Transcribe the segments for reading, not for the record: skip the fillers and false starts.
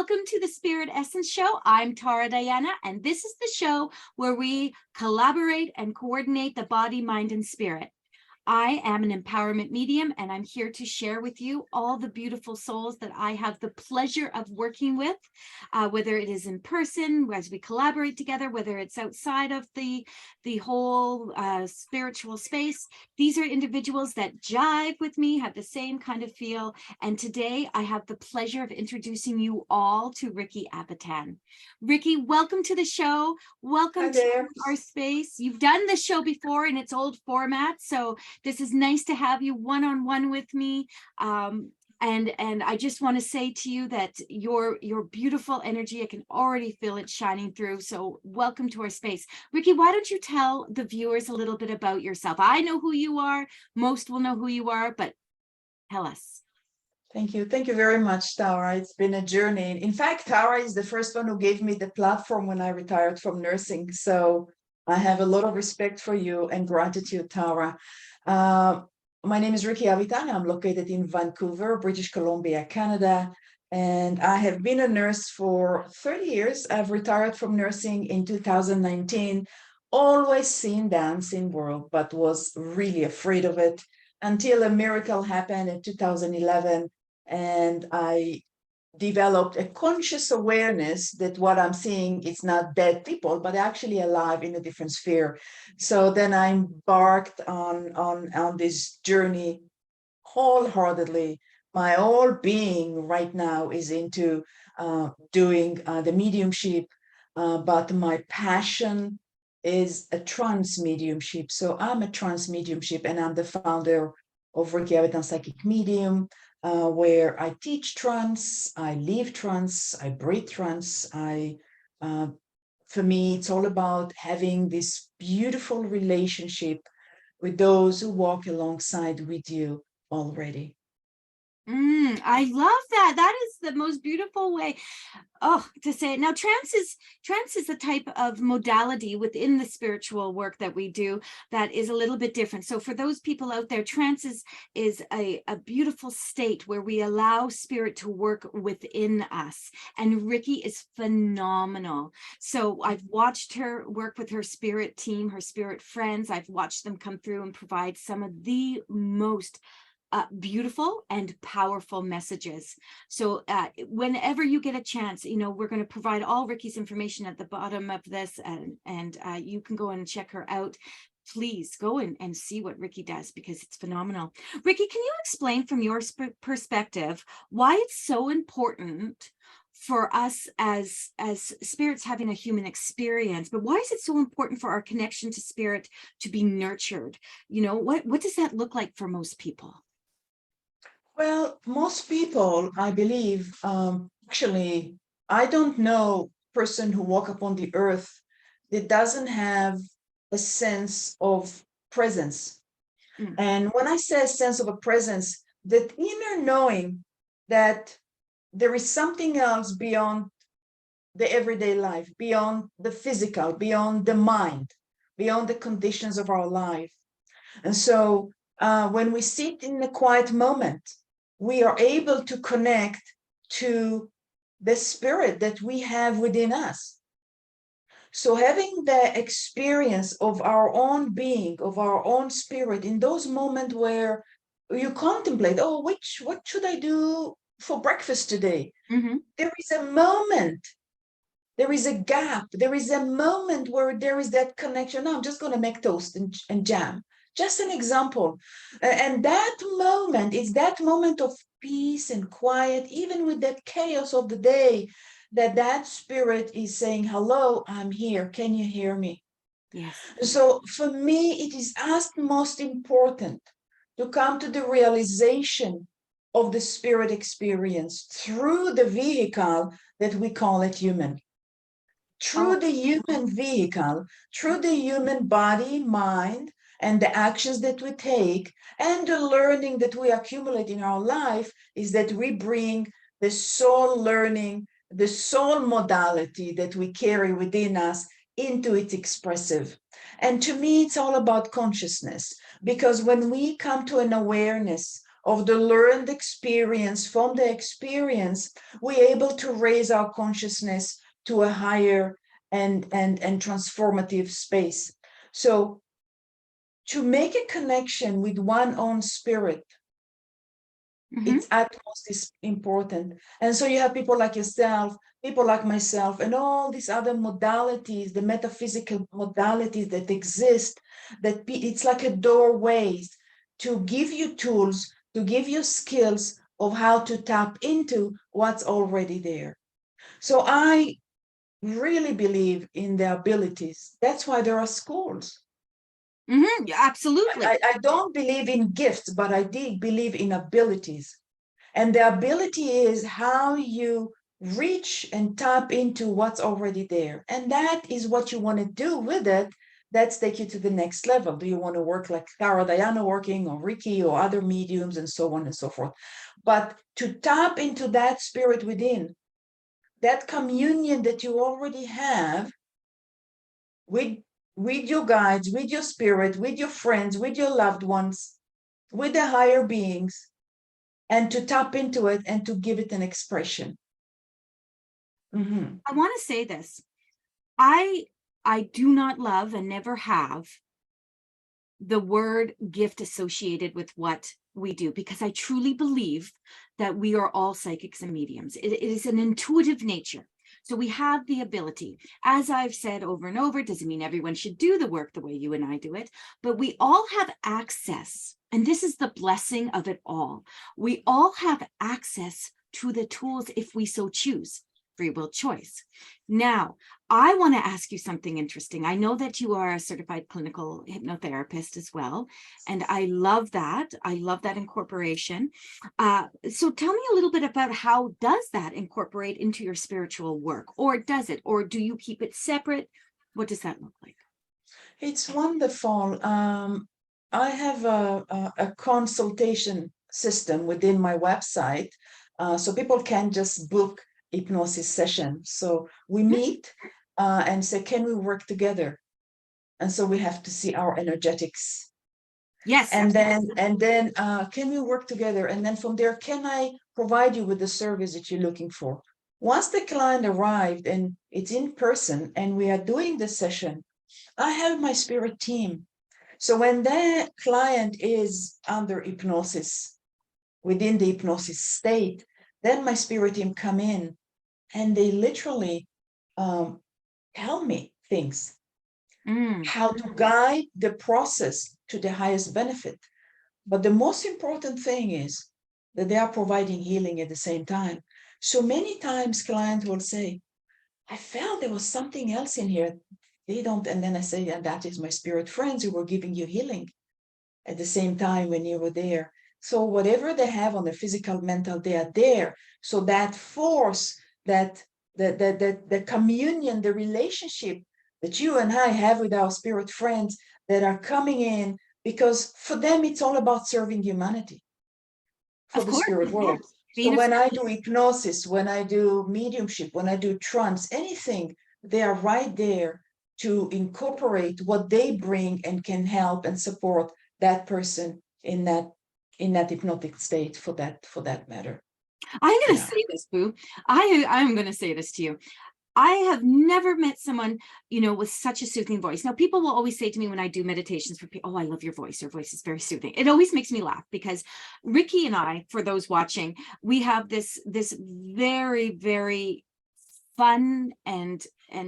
welcome to the Spirit Essence Show. I'm Tara Diana, and this is the show where we collaborate and coordinate the body, mind, and spirit. I am an empowerment medium, and I'm here to share with you all the beautiful souls that I have the pleasure of working with, whether it is in person, as we collaborate together, whether it's outside of the whole spiritual space. These are individuals that jive with me, have the same kind of feel. And today I have the pleasure of introducing you all to Rickie Avitan. Rickie, welcome to the show. Welcome to our space. You've done this show before in its old format, so this is nice to have you one-on-one with me. And I just want to say to you that your beautiful energy, I can already feel it shining through. So welcome to our space. Rickie, why don't you tell the viewers a little bit about yourself? I know who you are. Most will know who you are, but tell us. Thank you. Thank you very much, Tara. It's been a journey. In fact, Tara is the first one who gave me the platform when I retired from nursing. So I have a lot of respect for you and gratitude, Tara. My name is Rickie Avitan. I'm located in Vancouver, British Columbia, Canada, and I have been a nurse for 30 years. I've retired from nursing in 2019, always seen dancing world, but was really afraid of it until a miracle happened in 2011, and I developed a conscious awareness that what I'm seeing is not dead people, but actually alive in a different sphere. So then I embarked on this journey wholeheartedly. My whole being right now is into doing the mediumship, but my passion is a trance mediumship. So I'm a trance mediumship, and I'm the founder of Rickie Avitan Psychic Medium, where I teach trance, I live trance, I breathe trance. For me, it's all about having this beautiful relationship with those who walk alongside with you already. I love that. That is the most beautiful way to say it. Now, trance is a type of modality within the spiritual work that we do that is a little bit different. So for those people out there, trance is a beautiful state where we allow spirit to work within us. And Rickie is phenomenal. So I've watched her work with her spirit team, her spirit friends. I've watched them come through and provide some of the most beautiful and powerful messages. So whenever you get a chance, we're going to provide all Rickie's information at the bottom of this, and you can go and check her out. Please go and see what Rickie does, because it's phenomenal. Rickie, can you explain from your perspective why it's so important for us as spirits having a human experience, but why is it so important for our connection to spirit to be nurtured? What does that look like for most people? Well, most people, I believe, actually, I don't know a person who walk upon the earth that doesn't have a sense of presence. And when I say a sense of a presence, that inner knowing that there is something else beyond the everyday life, beyond the physical, beyond the mind, beyond the conditions of our life. And so when we sit in a quiet moment, we are able to connect to the spirit that we have within us. So having the experience of our own being, of our own spirit, in those moments where you contemplate, what should I do for breakfast today? Mm-hmm. There is a moment, there is a gap, there is a moment where there is that connection. No, I'm just going to make toast and jam. Just an example. And that moment, it's that moment of peace and quiet, even with that chaos of the day, that spirit is saying, hello, I'm here. Can you hear me? Yes. So for me, it is as most important to come to the realization of the spirit experience through the vehicle that we call it human. Through the human vehicle, through the human body, mind, and the actions that we take, and the learning that we accumulate in our life, is that we bring the soul learning, the soul modality that we carry within us into its expressive. And to me, it's all about consciousness, because when we come to an awareness of the learned experience, from the experience, we're able to raise our consciousness to a higher and transformative space. So to make a connection with one's own spirit, its utmost is important. And so you have people like yourself, people like myself, and all these other modalities, the metaphysical modalities that exist, that it's like a doorway to give you tools, to give you skills of how to tap into what's already there. So I really believe in the abilities. That's why there are schools. Absolutely. I don't believe in gifts, but I did believe in abilities. And the ability is how you reach and tap into what's already there. And that is what you want to do with it. That's take you to the next level. Do you want to work like Cara Diana working, or Rickie, or other mediums, and so on and so forth? But to tap into that spirit within, that communion that you already have with your guides, with your spirit, with your friends, with your loved ones, with the higher beings, and to tap into it and to give it an expression. I want to say this. I do not love, and never have, the word gift associated with what we do, because I truly believe that we are all psychics and mediums. It is an intuitive nature. So we have the ability. As I've said over and over, it doesn't mean everyone should do the work the way you and I do it, but we all have access. And this is the blessing of it all. We all have access to the tools if we so choose. Free will choice. Now, I want to ask you something interesting. I know that you are a certified clinical hypnotherapist as well, and I love that. I love that incorporation. So tell me a little bit about how does that incorporate into your spiritual work, or does it, or do you keep it separate? What does that look like? It's wonderful. I have a consultation system within my website, so people can just book hypnosis session. So we meet and say, can we work together? And so we have to see our energetics. Yes. And then can we work together? And then from there, can I provide you with the service that you're looking for? Once the client arrived and it's in person and we are doing the session, I have my spirit team. So when the client is under hypnosis, within the hypnosis state, then my spirit team come in and they literally tell me things, how to guide the process to the highest benefit. But the most important thing is that they are providing healing at the same time. So many times clients will say, I felt there was something else in here. They don't, and then I say, and that is my spirit friends who were giving you healing at the same time when you were there. So whatever they have on the physical, mental, they are there. So that force, that the communion, the relationship that you and I have with our spirit friends that are coming in, because for them it's all about serving humanity for the spirit world. So when I do hypnosis, when I do mediumship, when I do trance, anything, they are right there to incorporate what they bring and can help and support that person in that hypnotic state for that matter. I'm going to say this, Boo. I'm going to say this to you. I have never met someone, with such a soothing voice. Now, people will always say to me when I do meditations for people, oh, I love your voice. Your voice is very soothing. It always makes me laugh because Rickie and I, for those watching, we have this very, very fun and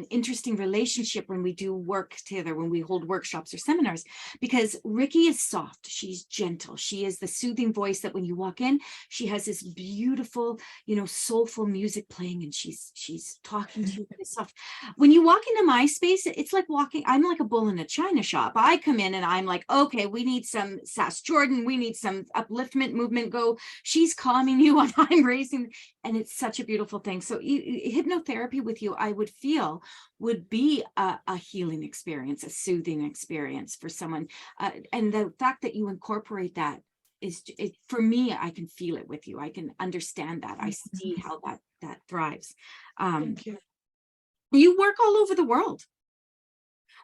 interesting relationship when we do work together, when we hold workshops or seminars, because Rickie is soft, she's gentle, she is the soothing voice that when you walk in, she has this beautiful, soulful music playing, and she's talking to you very soft. When you walk into my space, it's like I'm like a bull in a china shop. I come in and I'm like, okay, we need some Sass Jordan, we need some upliftment movement go. She's calming you and I'm raising, and it's such a beautiful thing. So hypnotherapy with you, I would feel, would be a healing experience, a soothing experience for someone. And the fact that you incorporate that is, for me, I can feel it with you. I can understand that. I see how that thrives. Thank you. You work all over the world.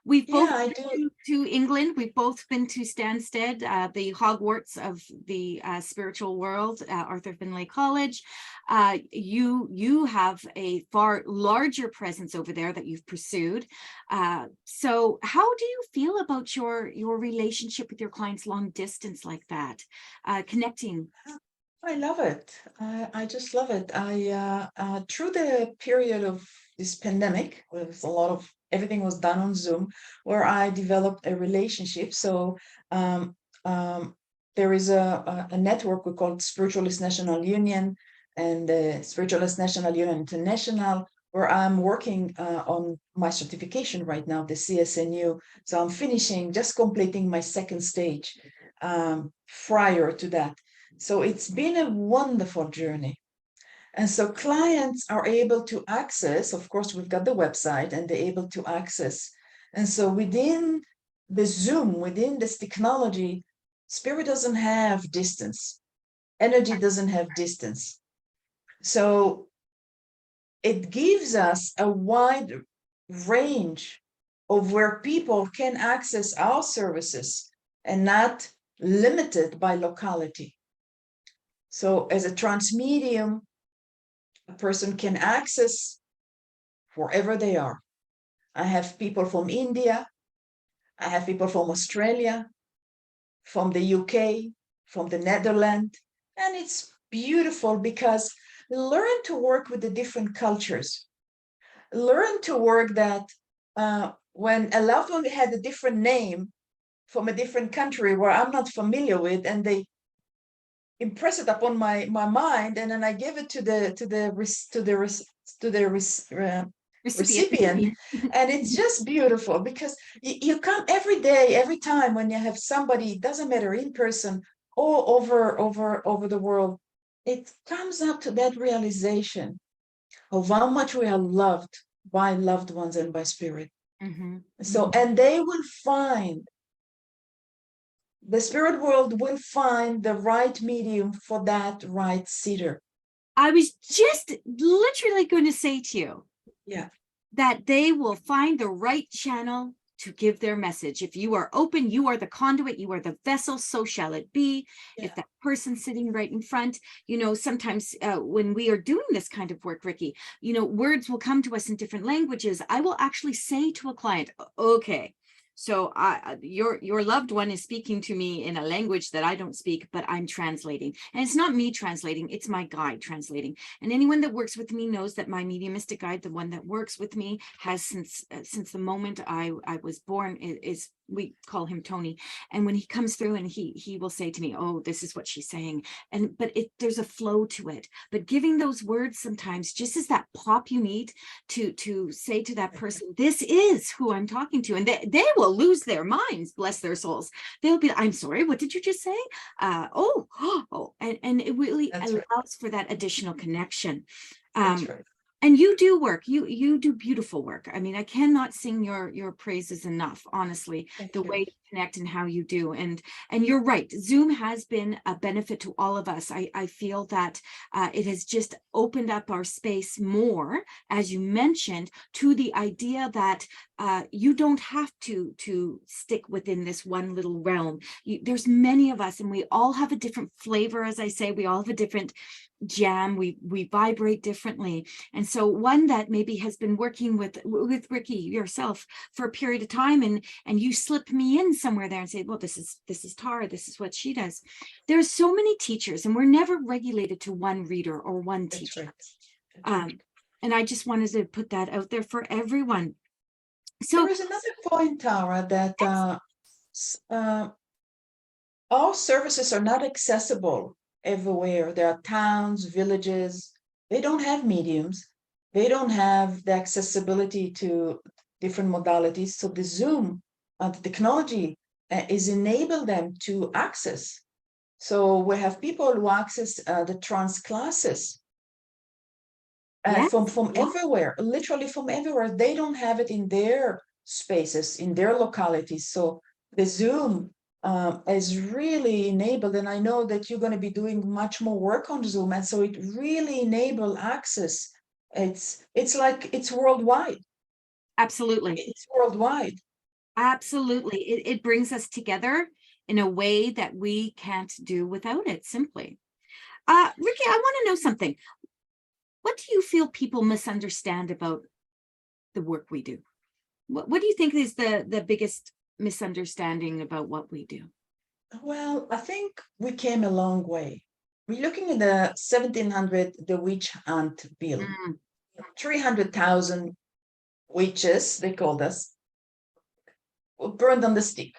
We've both Yeah, I been do. to England. We've both been to Stansted, the Hogwarts of the spiritual world, Arthur Findlay College. You have a far larger presence over there that you've pursued. So how do you feel about your relationship with your clients long distance like that, connecting? I love it. I just love it. Through the period of this pandemic, with a lot of everything was done on Zoom, where I developed a relationship. So um, there is a network we call Spiritualist National Union and the Spiritualist National Union International, where I'm working on my certification right now, the CSNU. So I'm finishing, just completing my second stage prior to that. So it's been a wonderful journey. And so clients are able to access, of course, we've got the website and they're able to access. And so within the Zoom, within this technology, spirit doesn't have distance, energy doesn't have distance. So it gives us a wide range of where people can access our services and not limited by locality. So as a trance medium, a person can access wherever they are. I have people from India, I have people from Australia, from the UK, from the Netherlands, and it's beautiful because learn to work with the different cultures. Learn to work that when a loved one had a different name from a different country where I'm not familiar with, and they impress it upon my mind, and then I give it to the recipient, and it's just beautiful because you come every day, every time when you have somebody, it doesn't matter, in person or over the world, it comes up to that realization of how much we are loved by loved ones and by spirit. So, and they will find, the spirit world will find the right medium for that right seeder. I was just literally going to say to you, yeah, that they will find the right channel to give their message. If you are open, you are the conduit, you are the vessel, so shall it be. Yeah. If that person sitting right in front, you know, sometimes when we are doing this kind of work, Rickie, you know, words will come to us in different languages. I will actually say to a client, okay, so your loved one is speaking to me in a language that I don't speak, but I'm translating. And it's not me translating, it's my guide translating. And anyone that works with me knows that my mediumistic guide, the one that works with me, has since the moment I was born, is we call him Tony. And when he comes through and he will say to me, oh, this is what she's saying. But there's a flow to it. But giving those words sometimes just is that pop you need to say to that person, this is who I'm talking to. And they will lose their minds, bless their souls. They'll be, I'm sorry, what did you just say? Oh, and it really That's allows right. for that additional connection. That's right. And you do work, you do beautiful work. I mean, I cannot sing your praises enough, honestly, the way you connect and how you do. And you're right, Zoom has been a benefit to all of us. I feel that it has just opened up our space more, as you mentioned, to the idea that you don't have to stick within this one little realm. There's many of us, and we all have a different flavor, as I say, we all have a different jam, we vibrate differently. And so one that maybe has been working with Rickie yourself for a period of time, and you slip me in somewhere there and say, well, this is Tara, this is what she does. There's so many teachers, and we're never regulated to one reader or one teacher. Right. And I just wanted to put that out there for everyone. So there is another point, Tara, that all services are not accessible everywhere. There are towns, villages, they don't have mediums. They don't have the accessibility to different modalities. So the Zoom, the technology is enable them to access. So we have people who access the trance classes from everywhere, literally from everywhere. They don't have it in their spaces, in their localities. So the Zoom is really enabled, and I know that you're going to be doing much more work on Zoom, and so it really enable access. It's like it's worldwide. Absolutely, it's worldwide. Absolutely. It brings us together in a way that we can't do without it, simply. Rickie, I want to know something. What do you feel people misunderstand about the work we do? What do you think is the biggest misunderstanding about what we do? Well, I think we came a long way. We're looking at the 1700, the witch hunt bill. Mm, 300,000 witches, they called us, were burned on the stake.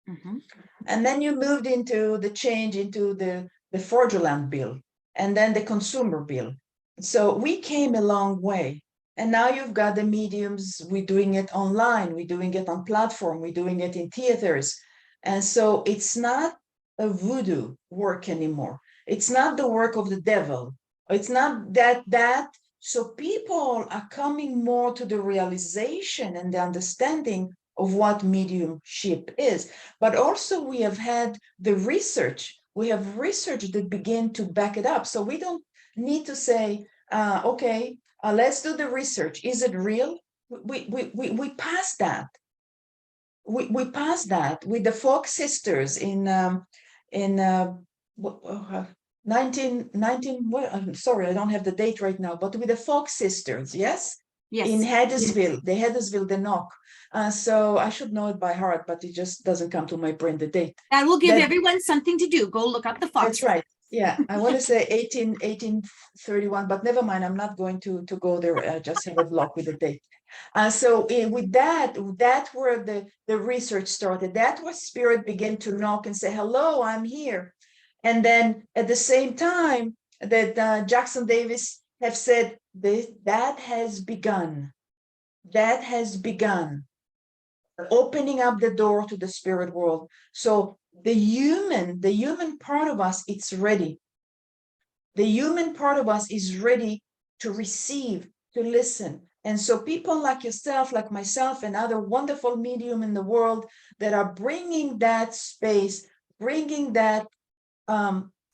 mhm. And then you moved into the change into the fraudulent bill and then the consumer bill. So we came a long way. And now you've got the mediums, we're doing it online, we're doing it on platform, we're doing it in theaters. And so it's not a voodoo work anymore. It's not the work of the devil. It's not that. So people are coming more to the realization and the understanding of what mediumship is. But also we have had the research. We have research that begin to back it up. So we don't need to say, okay, let's do the research. Is it real? We passed that. We passed that with the Fox sisters in 19, well, I'm sorry, I don't have the date right now, but with the Fox sisters, yes? In Yes. Hadesville, the Hadesville, the knock. So I should know it by heart, but it just doesn't come to my brain, the date. That will give That- everyone something to do. Go look up the Fox. That's right. Yeah, I want to say 1831, but never mind. I'm not going to go there. I just have a block with the date. So with that where the research started. That was spirit began to knock and say, hello, I'm here. And then at the same time that Jackson Davis have said, that has begun. That has begun. Opening up the door to the spirit world. So the human part of us, it's ready. The human part of us is ready to receive, to listen. And so people like yourself, like myself, and other wonderful medium in the world that are bringing that space, bringing that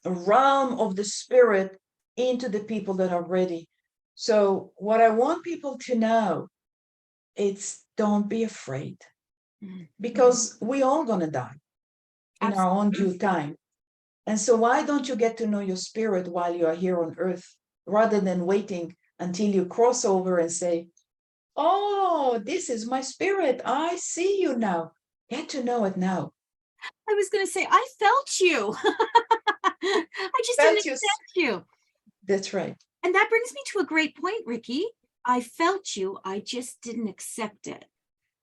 realm of the spirit into the people that are ready. So what I want people to know, it's don't be afraid, because we all gonna die in our own due time. And so why don't you get to know your spirit while you are here on earth, rather than waiting until you cross over and say, oh, this is my spirit, I see you now. Get to know it now. I was going to say, I felt you. I just didn't accept you. That's right. And that brings me to a great point, Rickie. I felt you. I just didn't accept it.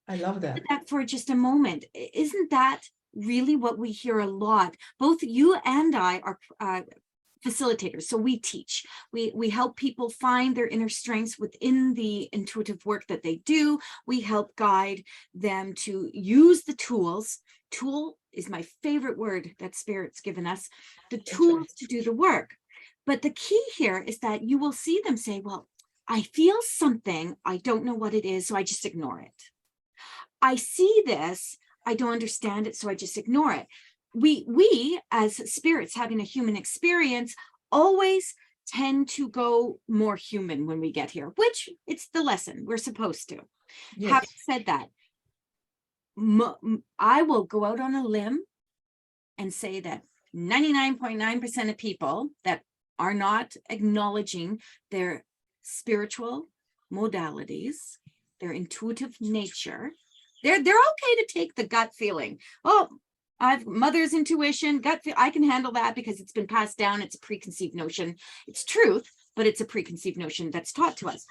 I love that. That for just a moment. Isn't that really what we hear a lot? Both you and I are facilitators. So we teach, we help people find their inner strengths within the intuitive work that they do. We help guide them to use the tools. Tool is my favorite word that Spirit's given us, the tools to do the work. But the key here is that you will see them say, well, I feel something, I don't know what it is, so I just ignore it. I see this, I don't understand it, so I just ignore it. We as spirits having a human experience always tend to go more human when we get here, which it's the lesson we're supposed to. Yes. Having said that, I will go out on a limb and say that 99.9% of people that are not acknowledging their spiritual modalities, their intuitive nature, they're okay to take the gut feeling. Oh, I've mother's intuition, gut feel, I can handle that because it's been passed down. It's a preconceived notion. It's truth, but it's a preconceived notion that's taught to us,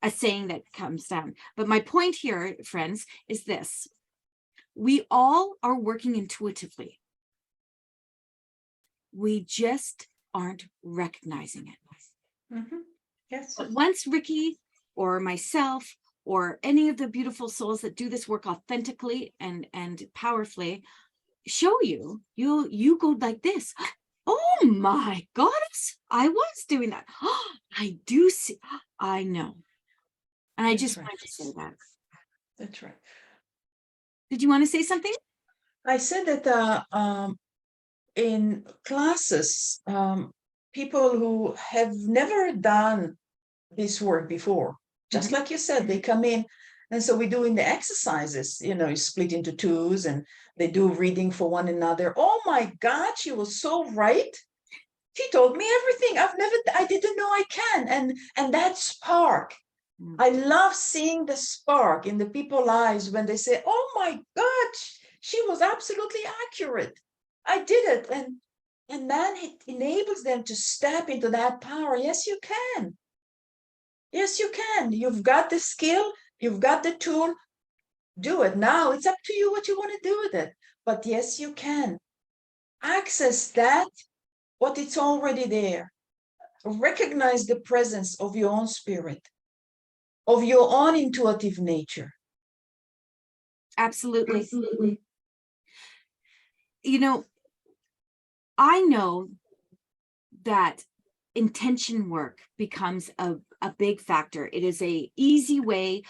a saying that comes down. But my point here, friends, is this. We all are working intuitively. We just aren't recognizing it. Mm-hmm. Yes. But once Rickie or myself or any of the beautiful souls that do this work authentically and powerfully show you, you go like this. Oh my goddess, I was doing that. Oh, I do see, I know. And I just wanted to say that. That's right. Did you want to say something? I said that in classes, people who have never done this work before, just like you said, they come in And so we do in the exercises, you know, you split into twos and they do reading for one another. Oh my God, she was so right. She told me everything. I didn't know I can. And that spark, I love seeing the spark in the people's eyes when they say, oh my God, she was absolutely accurate. I did it. And then it enables them to step into that power. Yes, you can. Yes, you can. You've got the skill, you've got the tool. Do it. Now it's up to you what you want to do with it. But yes, you can. Access that, what it's already there. Recognize the presence of your own spirit, of your own intuitive nature. Absolutely. Absolutely. You know, I know that intention work becomes a big factor. It is a easy way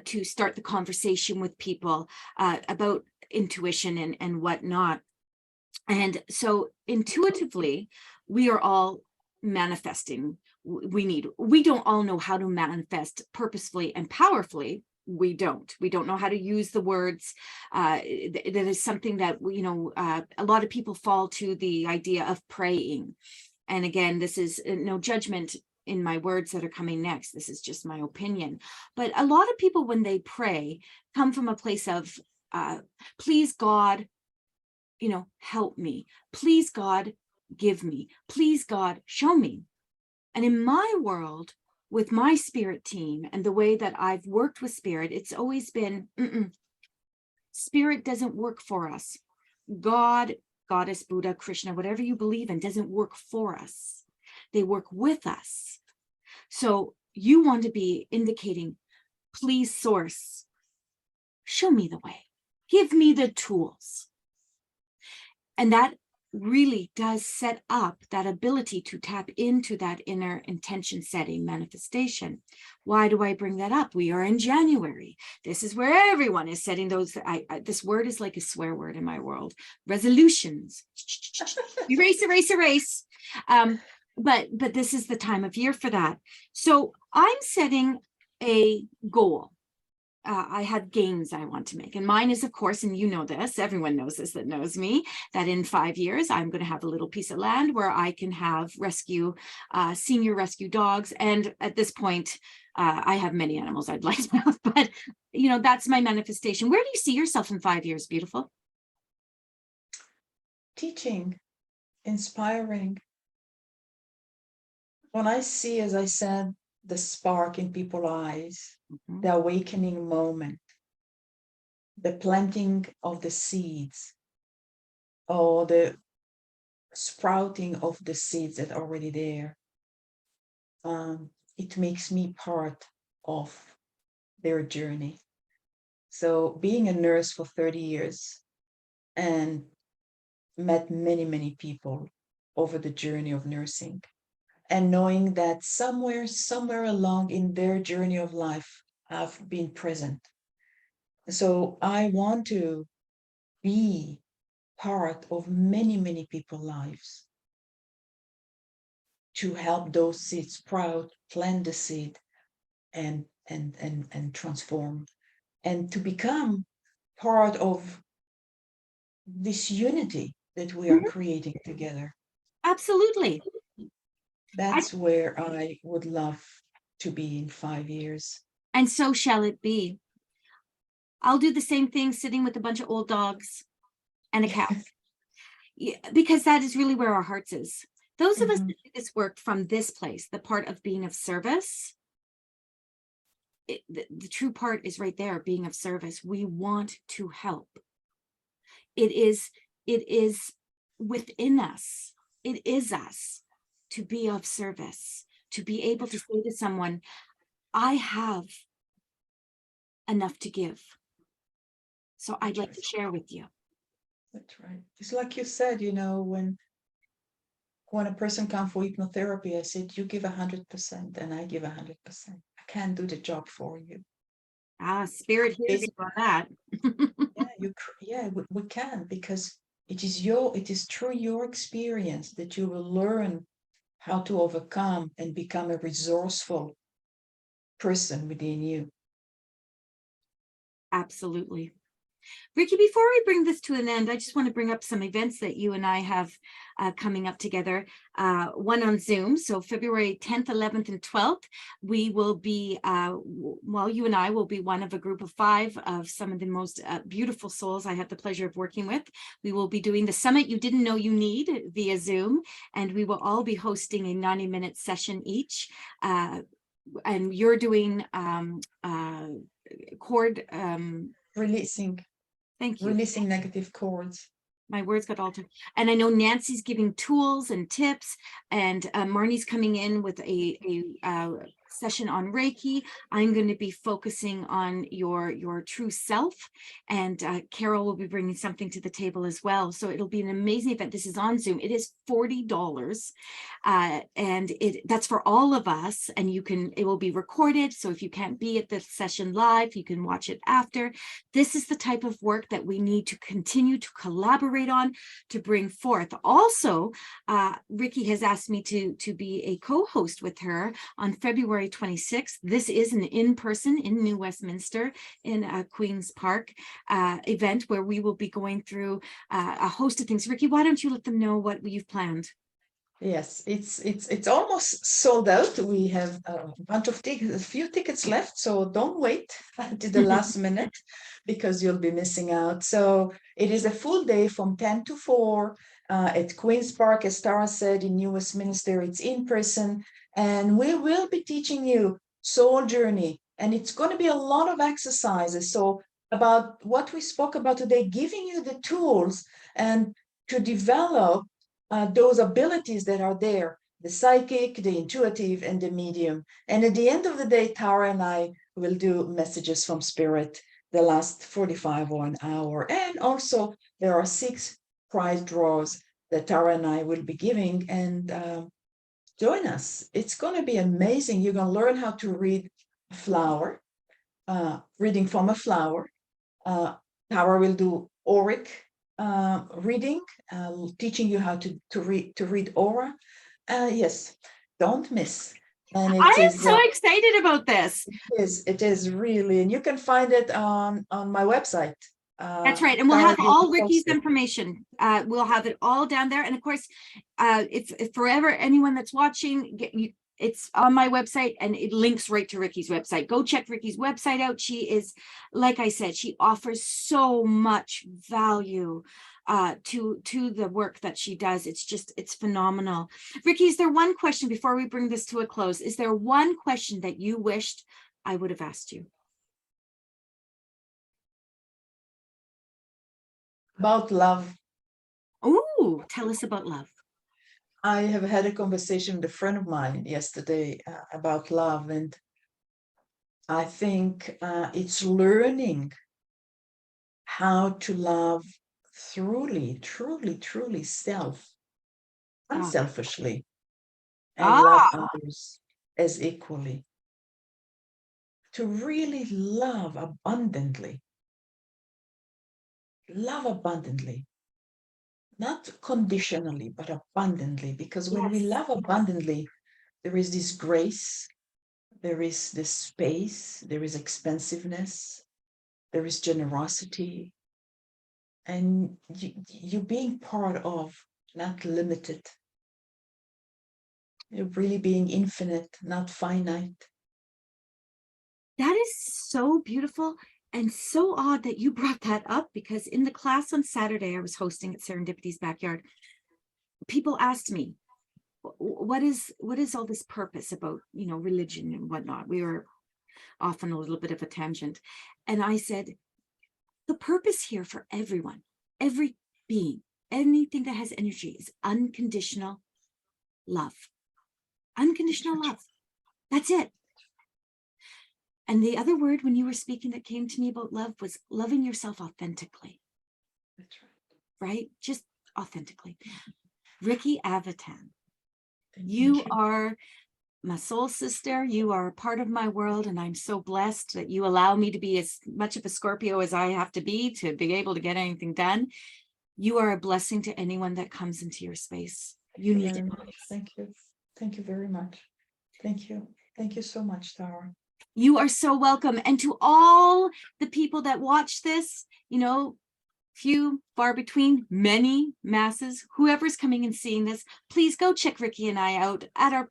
to start the conversation with people about intuition and whatnot. And so intuitively, we are all manifesting. We don't all know how to manifest purposefully and powerfully. We don't know how to use the words. That is something that, you know, a lot of people fall to the idea of praying. And again, this is no judgment in my words that are coming next. This is just my opinion. But a lot of people, when they pray, come from a place of, please God, you know, help me. Please God, give me. Please God, show me. And in my world, with my spirit team and the way that I've worked with spirit, it's always been, spirit doesn't work for us. God, Goddess, Buddha, Krishna, whatever you believe in, doesn't work for us. They work with us. So you want to be indicating, please source, show me the way, give me the tools. And that really does set up that ability to tap into that inner intention setting manifestation. Why do I bring that up? We are in January. This is where everyone is setting those. This word is like a swear word in my world. Resolutions. Erase, erase, erase. But this is the time of year for that. So I'm setting a goal. I have gains I want to make. And mine is, of course, and you know this, everyone knows this that knows me, that in 5 years, I'm going to have a little piece of land where I can have senior rescue dogs. And at this point, I have many animals I'd like to have, but, you know, that's my manifestation. Where do you see yourself in 5 years, beautiful? Teaching, inspiring. When I see, as I said, the spark in people's eyes, the awakening moment, the planting of the seeds, or the sprouting of the seeds that are already there, it makes me part of their journey. So being a nurse for 30 years and met many, many people over the journey of nursing, and knowing that somewhere along in their journey of life, I've been present. So I want to be part of many, many people's lives to help those seeds sprout, plant the seed, and transform, and to become part of this unity that we are creating together. Absolutely. That's where I would love to be in 5 years. And so shall it be. I'll do the same thing sitting with a bunch of old dogs and a cow. Yeah, because that is really where our hearts is. Those of us that do this work from this place, the part of being of service, the true part is right there, being of service. We want to help. It is within us. It is us to be of service, to be able to say to someone, I have enough to give. So I'd like to share with you. That's right. It's like you said, you know, when a person comes for hypnotherapy, I said, you give 100% and I give 100%. I can't do the job for you. Spirit hears you on that. We can, because it is through your experience that you will learn how to overcome and become a resourceful person within you. Absolutely. Rickie, before we bring this to an end, I just want to bring up some events that you and I have coming up together. One on Zoom, so February 10th, 11th, and 12th, we will be, well, you and I will be one of a group of 5 of some of the most beautiful souls I have the pleasure of working with. We will be doing the Summit You Didn't Know You Need via Zoom, and we will all be hosting a 90-minute session each. And you're doing cord... Releasing. Thank you. Releasing negative cords. My words got altered. And I know Nancy's giving tools and tips, and Marnie's coming in with a session on Reiki. I'm going to be focusing on your true self, and Carol will be bringing something to the table as well. So it'll be an amazing event. This is on Zoom. It is $40, and that's for all of us, and it will be recorded. So if you can't be at the session live, you can watch it after. This is the type of work that we need to continue to collaborate on, to bring forth. Also, Rickie has asked me to be a co-host with her on February 26th. This is an in-person in New Westminster in Queen's Park event where we will be going through a host of things. Rickie, why don't you let them know what you've planned? Yes, it's almost sold out. We have a bunch of tickets, a few tickets left, so don't wait to the last minute because you'll be missing out. So it is a full day from 10 to 4 at Queen's Park, as Tara said, in New Westminster. It's in person, and we will be teaching you soul journey, and it's going to be a lot of exercises. So about what we spoke about today, giving you the tools and to develop those abilities that are there, the psychic, the intuitive, and the medium. And at the end of the day, Tara and I will do messages from spirit the last 45 or an hour. And also there are 6 prize draws that Tara and I will be giving, and join us. It's going to be amazing. You're going to learn how to read a flower, reading from a flower. Tara will do auric reading, teaching you how to read aura. Yes, don't miss. And I am so excited about this. It is really, and you can find it on my website. That's right, and we'll have all Rickie's information. We'll have it all down there, and of course, if forever anyone that's watching, it's on my website, and it links right to Rickie's website. Go check Rickie's website out. She is, like I said, she offers so much value to the work that she does. It's phenomenal. Rickie, is there one question before we bring this to a close? Is there one question that you wished I would have asked you? About love. Oh, tell us about love. I have had a conversation with a friend of mine yesterday about love, and I think it's learning how to love truly unselfishly, and love others as equally. To really love abundantly. Love abundantly. Not conditionally, but abundantly, because when we love abundantly, there is this grace, there is this space, there is expansiveness, there is generosity, and you being part of, not limited. You're really being infinite, not finite. That is so beautiful. And so odd that you brought that up, because in the class on Saturday I was hosting at Serendipity's Backyard, people asked me, what is all this purpose about, religion and whatnot? We were off on a little bit of a tangent. And I said, the purpose here for everyone, every being, anything that has energy, is unconditional love. Unconditional love. That's it. And the other word when you were speaking that came to me about love was loving yourself authentically. That's right. Right? Just authentically. Rickie Avitan, you are my soul sister. You are a part of my world, and I'm so blessed that you allow me to be as much of a Scorpio as I have to be able to get anything done. You are a blessing to anyone that comes into your space. You need it. Thank you. Thank you very much. Thank you. Thank you so much, Tara. You are so welcome. And to all the people that watch this, you know, few, far between, many masses, whoever's coming and seeing this, please go check Rickie and I out at our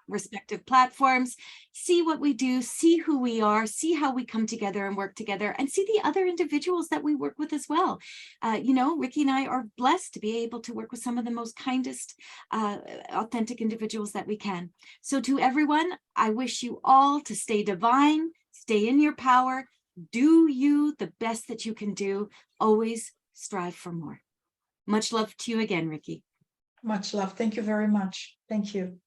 respective platforms, see what we do, see who we are, see how we come together and work together, and see the other individuals that we work with as well. You know, Rickie and I are blessed to be able to work with some of the most kindest, authentic individuals that we can. So to everyone, I wish you all to stay divine, stay in your power, do you the best that you can do, always strive for more. Much love to you again, Rickie. Much love. Thank you very much. Thank you.